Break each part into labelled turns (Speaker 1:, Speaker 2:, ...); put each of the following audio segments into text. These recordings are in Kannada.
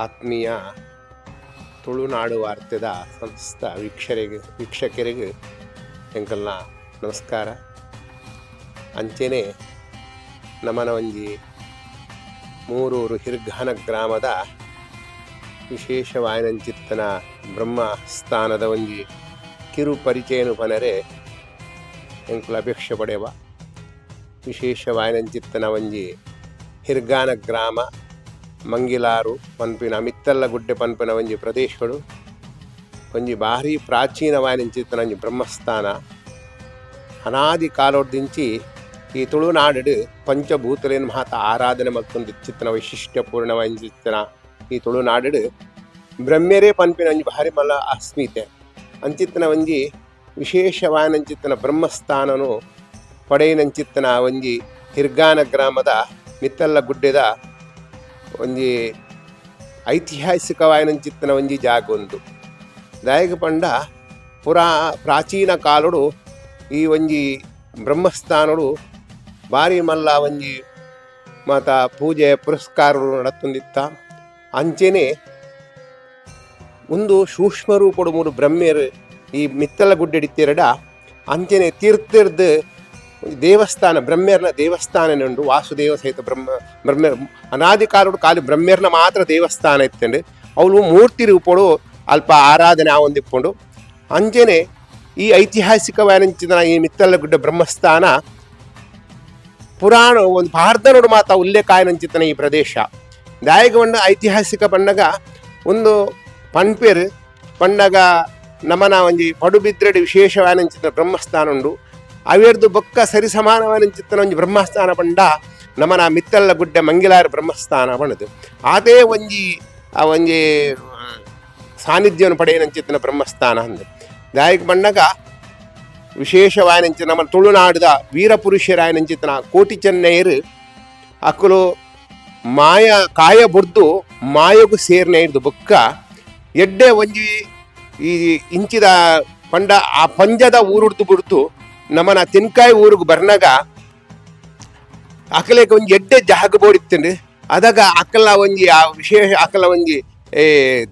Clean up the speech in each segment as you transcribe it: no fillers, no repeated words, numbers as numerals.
Speaker 1: ಆತ್ಮೀಯ ತುಳುನಾಡು ವಾರ್ತೆದ ಸಮಸ್ತ ವೀಕ್ಷಕರಿಗೆ ಎಂಕಲ್ನ ನಮಸ್ಕಾರ. ಅಂಚೆನೆ ನಮನ ಒಂಜಿ ಮೂರೂರು ಹಿರ್ಗಾನ ಗ್ರಾಮದ ವಿಶೇಷವಾಯಿನಂಚಿತ್ತನ ಬ್ರಹ್ಮಸ್ಥಾನದ ಒಂಜಿ ಕಿರು ಪರಿಚಯನು ಪನರೆ ಎಂಕುಲ ಅಪೇಕ್ಷೆ ಪಡೆವ. ವಿಶೇಷವಾಯಿನಂಚಿತ್ತನ ಒಂಜಿ ಹಿರ್ಗಾನ ಗ್ರಾಮ ಮಂಗಿಲಾರು ಪನ್ಪಿನ ಮಿತ್ತಲ್ಲಗುಡ್ಡೆ ಪನ್ಪಿನ ಒಂಜಿ ಪ್ರದೇಶಗಳು ಒಂಜಿ ಭಾರಿ ಪ್ರಾಚೀನವಾಯಿನಂಚಿತ್ತನ ಒಂಜಿ ಬ್ರಹ್ಮಸ್ಥಾನ. ಅನಾದಿ ಕಾಲೋಡ್ದಿಂಚಿ ಈ ತುಳುನಾಡು ಪಂಚಭೂತಲೇನು ಮಹಾತ ಆರಾಧನೆ ಮಲ್ತೊಂದು ಚಿತ್ತನ ವೈಶಿಷ್ಟ್ಯಪೂರ್ಣವಾಯಿನ ಈ ತುಳುನಾಡು ಬ್ರಹ್ಮೆರೇ ಪನ್ಪಿನ ಒಂಜಿ ಭಾರಿ ಮಲ್ಲ ಅಸ್ಮಿತೆ ಅಂಚಿತ್ತನ ಒಂಜಿ ವಿಶೇಷವಾಯಿನಂಚಿತ್ತನ ಬ್ರಹ್ಮಸ್ಥಾನನು ಪಡೆಯಿನಂಚಿತ್ತನ ಒಂಜಿ ಹಿರ್ಗಾನ ಗ್ರಾಮದ ಮಿತ್ತಲ್ಲ ಗುಡ್ಡೆದ ಒಂಜಿ ಐತಿಹಾಸಿಕವಾಯಿನಂಚಿತ್ತನ ಒಂಜಿ ಜಾಗ ಒಂದು ದಾಯಕ ಪಂಡ ಪ್ರಾಚೀನ ಕಾಲಡು ಈ ಒಂಜಿ ಬ್ರಹ್ಮಸ್ಥಾನಡು ಭಾರಿ ಮಲ್ಲ ಒಂಜಿ ಮಾತ ಪೂಜೆ ಪುರಸ್ಕಾರಗಳು ನಡತೊಂದಿತ್ತ. ಅಂಚೆನೆ ಒಂದು ಸೂಕ್ಷ್ಮ ರೂಪಡು ಮೂರು ಬ್ರಹ್ಮೆರು ಈ ಮಿತ್ತಲ ಗುಡ್ಡೆಡಿತ್ತೆರಡ ಅಂಚೆನೆ ತೀರ್ಥದ ದೇವಸ್ಥಾನ ಬ್ರಹ್ಮೇರ್ನ ದೇವಸ್ಥಾನನುಂಡು. ವಾಸುದೇವ ಸಹಿತ ಬ್ರಹ್ಮ ಅನಾದಿ ಕಾಲಡು ಖಾಲಿ ಬ್ರಹ್ಮೇರ್ನ ಮಾತ್ರ ದೇವಸ್ಥಾನ ಇತ್ತಂಡು ಅವಳು ಮೂರ್ತಿ ರೂಪಡು ಅಲ್ಪ ಆರಾಧನೆ ಆವೊಂದಿಪ್ಪುಂಡು. ಅಂಚೆನೆ ಈ ಐತಿಹಾಸಿಕವಾದಂಚಿನ ಈ ಮಿತ್ತಲಗುಡ್ಡ ಬ್ರಹ್ಮಸ್ಥಾನ ಪುರಾಣ ಒಂದು ಭಾರತನೋಡು ಮಾತ ಉಲ್ಲೇಖ ಆಯನಂಚಿತನ ಈ ಪ್ರದೇಶ ದಾಯಕಗೊಂಡ ಐತಿಹಾಸಿಕ ಪಂಡಗ ಒಂದು ಪನ್ಪೇರು ಪಂಡಗ ನಮನ ಒಂಜಿ ಪಡುಬಿದ್ರೆಡ್ ವಿಶೇಷವಾದಂಚಿನ ಬ್ರಹ್ಮಸ್ಥಾನ ಉಂಡು. ಅವೇರ್ದು ಬೊಕ್ಕ ಸರಿ ಸಮಾನವಾದಂಚಿತ್ತನ ಒಂಜಿ ಬ್ರಹ್ಮಸ್ಥಾನ ಪಂಡ ನಮನ ಮಿತ್ತಲ್ಲ ಗುಡ್ಡೆ ಮಂಗಿಲಾರ ಬ್ರಹ್ಮಸ್ಥಾನ ಪಣದು ಅದೇ ಒಂಜಿ ಆ ಒಂಜಿ ಸಾನ್ನಿಧ್ಯವನ್ನು ಪಡೆಯನಂಚಿತ್ತನ ಬ್ರಹ್ಮಸ್ಥಾನ ಅಂದು ದಾಯಕ ಪಂಡಗ ವಿಶೇಷವಾಯಿನಂಚಿನ ನಮ್ಮ ತುಳುನಾಡಿದ ವೀರಪುರುಷರಾಯನಂಚಿತ್ತನ ಕೋಟಿ ಚೆನ್ನೈರು ಅಕ್ಕಲು ಮಾಯ ಕಾಯ ಬುರ್ದು ಮಾಯಗು ಸೇರ್ನೇರ್ದು ಬೊಕ್ಕ ಎಡ್ಡೆ ಒಂಜಿ ಈ ಇಂಚಿದ ಪಂಡ ಆ ಪಂಜದ ಊರುಡ್ದು ಬಿಡ್ತು ನಮ್ಮನ ತಿನ್ಕಾಯಿ ಊರಿಗೆ ಬರ್ನಾಗ ಅಕಲೇಕ ಒಂಜಿ ಎಡ್ಡೆ ಜಾಗ ಬೋಡಿತ್ತಂಡು ಅದಾಗ ಅಕ್ಕಲ ಒಂಜಿ ಆ ವಿಶೇಷ ಅಕಲ ಒಂಜಿ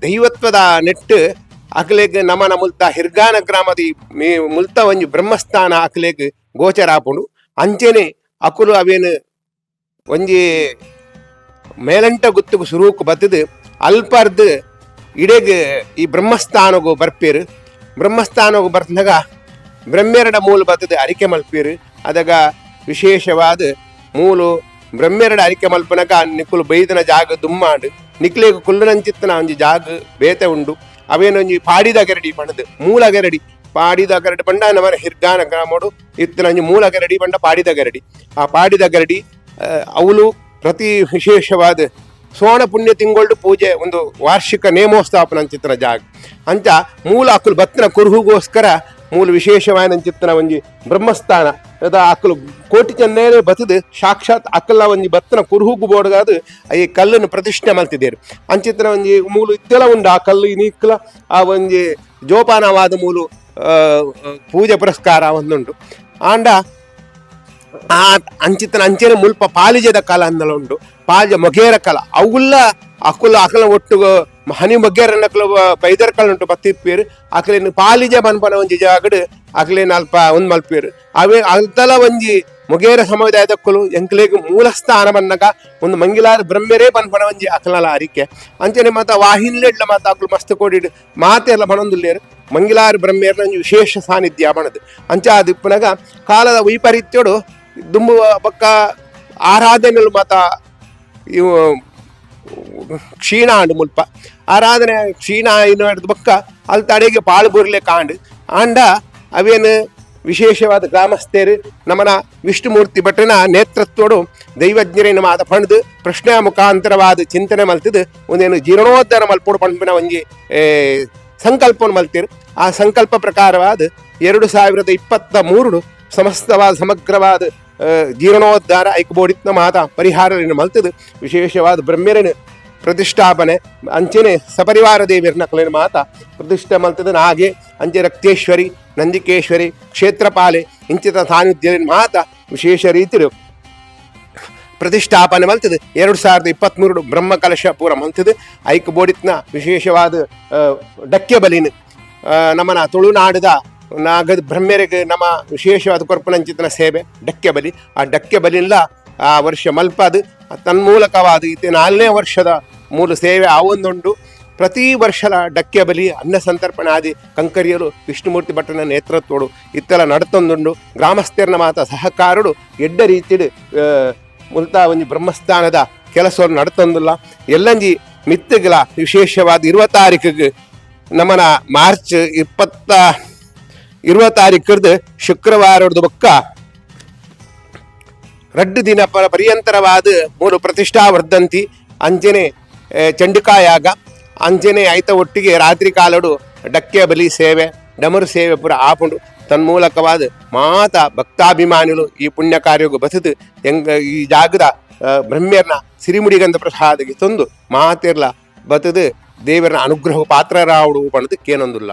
Speaker 1: ದೈವತ್ವದ ನೆಟ್ಟು ಅಕಲೇಕ ನಮನ ಮುಲ್ತ ಹಿರ್ಗಾನ ಗ್ರಾಮದ ಮುಲ್ತ ಒಂಜಿ ಬ್ರಹ್ಮಸ್ಥಾನ ಅಕಲೇಕ ಗೋಚರ ಆಪುಂಡು. ಅಂಚೆನೆ ಅಕುಲು ಅವೇನು ಒಂಜಿ ಮೇಲಂಟ ಗುತ್ತುಗು ಸುರೂಕು ಬತ್ತದು ಅಲ್ಪರ್ದು ಇಡೆಗ್ ಈ ಬ್ರಹ್ಮಸ್ಥಾನಗೂ ಬರ್ಪೇರು. ಬ್ರಹ್ಮಸ್ಥಾನಗೂ ಬರ್ತಾಗ ಬ್ರಹ್ಮೆರಡ ಮೂಲ ಬತ್ತದು ಅರಿಕೆ ಮಲ್ಪೇರು. ಅದಾಗ ವಿಶೇಷವಾದ ಮೂಲು ಬ್ರಹ್ಮೆರಡ ಅರಿಕೆ ಮಲ್ಪನಗ ನಿಕ್ಕುಲು ಬೈದನ ಜಾಗ ದುಮ್ಮಾಡು ನಿಕ್ಲೇಗ ಕುಲ್ಲನಂಚಿತ್ತನ ಒಂಜಿ ಜಾಗ ಬೇತೆ ಉಂಡು. ಅವೇನೊಂಜಿ ಪಾಡಿದ ಗರಡಿ ಪಂಡದು ಮೂಲ ಗರಡಿ ಪಾಡಿದ ಗರಡಿ ಪಂಡ ನಮನ ಹಿರ್ಗಾನ ಗ್ರಾಮಡು ಇತ್ತನ ಒಂಜಿ ಮೂಲ ಗರಡಿ ಪಂಡ ಪಾಡಿದ ಗರಡಿ. ಆ ಪಾಡಿದ ಗರಡಿ ಅವಳು ಪ್ರತಿ ವಿಶೇಷವಾದ ಸೋಣ ಪುಣ್ಯ ತಿಂಗಳು ಪೂಜೆ ಒಂದು ವಾರ್ಷಿಕ ನೇಮೋತ್ಸವ ಅಂಚಿತ್ತನ ಜಾಗ ಅಂಚ ಮೂಲ ಅಕ್ಕಲು ಬತ್ತನ ಕುರುಹುಗೋಸ್ಕರ ಮೂಲ ವಿಶೇಷವಾಯಿನಂಚಿತ್ತನ ಒಂಜಿ ಬ್ರಹ್ಮಸ್ಥಾನ ಅದ ಅಕ್ಕಲು ಕೋಟಿ ಚೆನ್ನೈನೇ ಬತ್ತದು ಸಾಕ್ಷಾತ್ ಅಕ್ಕಲ ಒಂಜಿ ಬತ್ತನ ಕುರುಹುಗು ಬೋಡ್ಗಾದ ಈ ಕಲ್ಲನ್ನು ಪ್ರತಿಷ್ಠೆ ಮಾಡ್ತಿದ್ದೇರು. ಅಂಚಿತ್ತನ ಒಂಜಿ ಮೂಲು ಇತ್ತೆಲ್ಲ ಉಂಡು ಆ ಕಲ್ಲು ಇನ್ನಿಕ್ಕಲ ಆ ಒಂಜಿ ಜೋಪಾನವಾದ ಮೂಲು ಪೂಜೆ ಪುರಸ್ಕಾರ ಒಂದುಂಟು ಆಂಡ ಆ ಅಂಚಿತ್ತನ ಅಂಚೆನೆ ಮುಲ್ಪ ಪಾಲಿಜದ ಕಲ ಅಂದಲ ಉಂಡು. ಪಾಲಿಜ ಮೊಗೇರ ಕಲ ಅವುಲ್ಲ ಅಕ್ಕುಲ ಅಕಲ ಒಟ್ಟು ಹನಿ ಮೊಗೇರನ್ನ ಬೈದರ್ ಕಲ ಉಂಟು ಬತ್ತಿಪ್ಪೇರು ಅಕಲೇನು ಪಾಲಿಜ ಬನ್ಪನ ಒಂಜಿ ಜಾಗಡ್ ಅಕಲೇನು ಅಲ್ಪ ಒಂದು ಮಲ್ಪೇರು ಅವೇ ಅಲ್ತಲ ಒಂಜಿ ಮೊಗೇರ ಸಮುದಾಯದಕ್ಕಲು ಎಂಕ್ಲೇಗ ಮೂಲ ಸ್ಥಾನ ಬನ್ನಗ ಒಂದು ಮಂಗಿಲಾರ ಬ್ರಹ್ಮೆರೇ ಬನ್ಪನ ಒಂಜಿ ಅಕಲಲ ಅರಿಕೆ ಅಂಚನೆ ಮಾತ ವಾಹಿನ್ಲೆಡ್ಲ ಮಾತ ಅಕಲು ಮಸ್ತ್ ಕೋಡಿಡ್ ಮಾತೆಲ್ಲ ಬಣೊಂದುಲ್ಲೇರು ಮಂಗಿಲಾರ ಬ್ರಹ್ಮೇರ್ನ ಒಂಜಿ ವಿಶೇಷ ಸಾನ್ನಿಧ್ಯ ಬಣದು ಅಂಚ ದಿಪ್ಪನಗ ಕಾಲದ ವೈಪರೀತ್ಯಡು ದುಂಬು ಪಕ್ಕ ಆರಾಧನೆಗಳು ಮಾತ ಇವು ಕ್ಷೀಣ ಆಂಡು ಮುಲ್ಪ ಆರಾಧನೆ ಕ್ಷೀಣ ಏನು ಬೊಕ್ಕ ಅಲ್ಲಿ ತಡೆಗೆ ಪಾಳು ಬುರ್ಲೆ ಕಾಂಡು ಆಂಡ ಅವೇನು ವಿಶೇಷವಾದ ಗ್ರಾಮಸ್ಥರು ನಮನ ವಿಷ್ಣುಮೂರ್ತಿ ಭಟ್ಟನ ನೇತೃತ್ವಡು ದೈವಜ್ಞರೇನು ಮಾತ ಪಣ್ದು ಪ್ರಶ್ನೆ ಮುಖಾಂತರವಾದ ಚಿಂತನೆ ಮಲ್ತಿದ್ದು ಒಂದೇನು ಜೀರ್ಣೋದ್ಧಾರ ಮಲ್ಪೋಡು ಪಂಪಿನ ಒಂಜಿ ಸಂಕಲ್ಪವನ್ನು ಮಲ್ತಿರು. ಆ ಸಂಕಲ್ಪ ಪ್ರಕಾರವಾದ 2023 ಸಮಸ್ತವಾದ ಸಮಗ್ರವಾದ ಜೀರ್ಣೋದ್ಧಾರ ಐಕ್ಬೋಡಿತ್ನ ಮಾತ ಪರಿಹಾರ ಮಲ್ತದು ವಿಶೇಷವಾದ ಬ್ರಹ್ಮೆರನ ಪ್ರತಿಷ್ಠಾಪನೆ ಅಂಚೆನೆ ಸಪರಿವಾರ ದೇವಿಯರ್ನ ಕಲೆನ ಮಾತ ಪ್ರತಿಷ್ಠೆ ಮಲ್ತದ ನಾಗೆ ಅಂಚೆ ರಕ್ತೇಶ್ವರಿ ನಂದಿಕೇಶ್ವರಿ ಕ್ಷೇತ್ರಪಾಲೆ ಇಂಚಿತ ಸಾನ್ನಿಧ್ಯ ಮಾತ ವಿಶೇಷ ರೀತಿ ಪ್ರತಿಷ್ಠಾಪನೆ ಮಲ್ತದು 2023 ಬ್ರಹ್ಮ ಕಲಶ ಪೂರ ಮಲ್ತದು ಐಕ್ ಬೋಡಿತ್ನ ವಿಶೇಷವಾದ ಡಕ್ಕೆ ಬಲಿನ ನಮ್ಮನ ತುಳುನಾಡದ ನಾಗದ ಬ್ರಹ್ಮರಿಗೆ ನಮ್ಮ ವಿಶೇಷವಾದ ಕೊರ್ಪನಂಚಿತನ ಸೇವೆ ಡಕ್ಕೆ ಬಲಿ ಆ ಡಕ್ಕೆ ಬಲಿಲ್ಲ ಆ ವರ್ಷ ಮಲ್ಪದು ತನ್ಮೂಲಕವಾದ ಈತ 4ನೇ ವರ್ಷದ ಮೂಲ ಸೇವೆ ಆವೊಂದುಂಡು ಪ್ರತಿ ವರ್ಷದ ಡಕ್ಕೆ ಬಲಿ ಅನ್ನ ಸಂತರ್ಪಣೆ ಆದಿ ಕಂಕರಿಯಲು ವಿಷ್ಣುಮೂರ್ತಿ ಭಟ್ಟನ ನೇತೃತ್ವಡು ಇತ್ತೆಲ್ಲ ನಡ್ತೊಂದುಂಡು ಗ್ರಾಮಸ್ಥರನ ಮಾತ ಸಹಕಾರಡು ಎಡ್ಡ ರೀತಿಡ್ ಮುಲ್ತಾ ಒಂಜಿ ಬ್ರಹ್ಮಸ್ಥಾನದ ಕೆಲಸವನ್ನು ನಡ್ತೊಂದಿಲ್ಲ ಎಲ್ಲಂಜಿ ಮಿತ್ತಗಳ ವಿಶೇಷವಾದ 20 ತಾರೀಕಿಗೆ ನಮ್ಮನ ಮಾರ್ಚ್ 20 ತಾರೀಕರ್ದು ಶುಕ್ರವಾರದ ಬೊಕ್ಕ 2 ದಿನ ಪರ್ಯಂತರವಾದ 3 ಪ್ರತಿಷ್ಠಾ ವರ್ಧಂತಿ ಅಂಜನೆ ಚಂಡಿಕಾಯಾಗ ಅಂಜನೆ ಐತ ಒಟ್ಟಿಗೆ ರಾತ್ರಿ ಕಾಲಡು ಡಕ್ಕೆ ಬಲಿ ಸೇವೆ ಡಮರು ಸೇವೆ ಪೂರ ಆಪುಂಡು ತನ್ಮೂಲಕವಾದ ಮಾತ ಭಕ್ತಾಭಿಮಾನಿಗಳು ಈ ಪುಣ್ಯ ಕಾರ್ಯಗೂ ಬಸದು ಈ ಜಾಗದ ಬ್ರಹ್ಮ್ಯರ್ನ ಸಿರಿಮುಡಿಗಂಧ ಪ್ರಸಾದಕ್ಕೆ ತಂದು ಮಾತಿರ್ಲ ಬತದು ದೇವರ ಅನುಗ್ರಹ ಪಾತ್ರರಾವುಡು ಪಣದು ಕೇನೊಂದುಲ್ಲ.